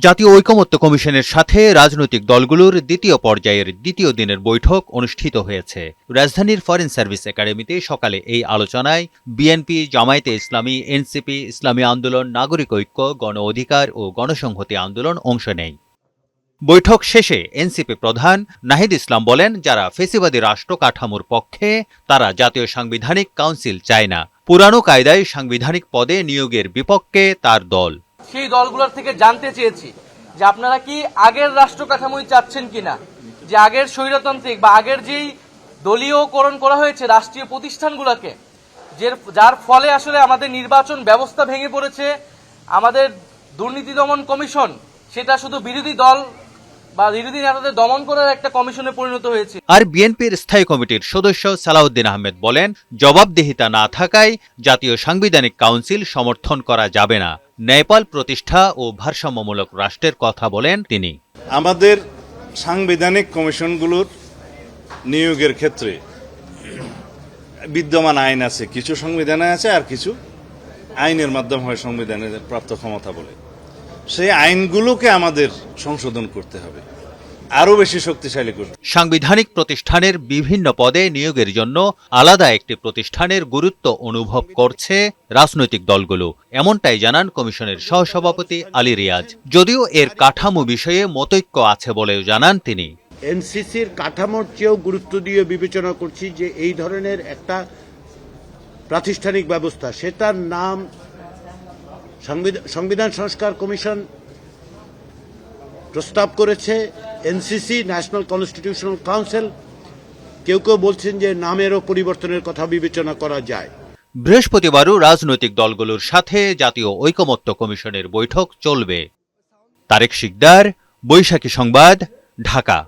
জাতীয় ঐকমত্য কমিশনের সাথে রাজনৈতিক দলগুলোর দ্বিতীয় পর্যায়ের দ্বিতীয় দিনের বৈঠক অনুষ্ঠিত হয়েছে। রাজধানীর ফরেন সার্ভিস একাডেমিতে সকালে এই আলোচনায় বিএনপি, জামায়াতে ইসলামী, এনসিপি, ইসলামী আন্দোলন, নাগরিক ঐক্য, গণ অধিকার ও গণসংহতি আন্দোলন অংশ নেয়। বৈঠক শেষে এনসিপি প্রধান নাহিদ ইসলাম বলেন, যারা ফেসিবাদী রাষ্ট্র কাঠামোর পক্ষে তারা জাতীয় সাংবিধানিক কাউন্সিল চায় না। পুরানো কায়দায় সাংবিধানিক পদে নিয়োগের বিপক্ষে তার দল। সেই দলগুলোর থেকে জানতে চেয়েছি যে আপনারা কি আগের রাষ্ট্র কাঠামোই চাচ্ছেন কিনা, যে আগের স্বৈরতান্ত্রিক বা আগের যেই দলীয়করণ করা হয়েছে রাষ্ট্রীয় প্রতিষ্ঠানগুলোকে, যার ফলে আসলে আমাদের নির্বাচন ব্যবস্থা ভেঙে পড়েছে। আমাদের দুর্নীতি দমন কমিশন সেটা শুধু বিরোধী দল বা বিরোধী নেতাদের দমন করার একটা কমিশনে পরিণত হয়েছে। আর বিএনপির স্থায়ী কমিটির সদস্য সালাউদ্দিন আহমেদ বলেন, জবাবদিহিতা না থাকায় জাতীয় সাংবিধানিক কাউন্সিল সমর্থন করা যাবে না। ন্যায়পাল প্রতিষ্ঠা ও ভারসাম্যমূলক রাষ্ট্রের কথা বলেন তিনি। আমাদের সাংবিধানিক কমিশনগুলোর নিয়োগের ক্ষেত্রে বিদ্যমান আইন আছে, কিছু সংবিধানে আছে আর কিছু আইনের মাধ্যমে হয় সংবিধানের প্রাপ্ত ক্ষমতা বলে। সেই আইনগুলোকে আমাদের সংশোধন করতে হবে, আরো বেশি শক্তিশালী করতে। সাংবিধানিক প্রতিষ্ঠানের বিভিন্ন পদে নিয়োগের জন্য আলাদা একটি প্রতিষ্ঠানের গুরুত্ব অনুভব করছে রাজনৈতিক দলগুলো, এমনটাই জানান কমিশনের সহসভাপতি আলী রিয়াজ। যদিও এর কাঠামো বিষয়ে মতৈক্য আছে বলেও জানান তিনি। এনসিসির কাঠামোর চেয়েও গুরুত্ব দিয়ে বিবেচনা করছি যে এই ধরনের একটা প্রাতিষ্ঠানিক ব্যবস্থা, সেটার নাম সংবিধান সংস্কার কমিশন প্রস্তাব করেছে, এনসিসি ন্যাশনাল কনস্টিটিউশনাল কাউন্সিল। কেউ কেউ বলছেন যে নামেরও পরিবর্তনের কথা বিবেচনা করা যায়। বৃহস্পতিবারও রাজনৈতিক দলগুলোর সাথে জাতীয় ঐকমত্য কমিশনের বৈঠক চলবে। তারেক শিকদার, বৈশাখী সংবাদ, ঢাকা।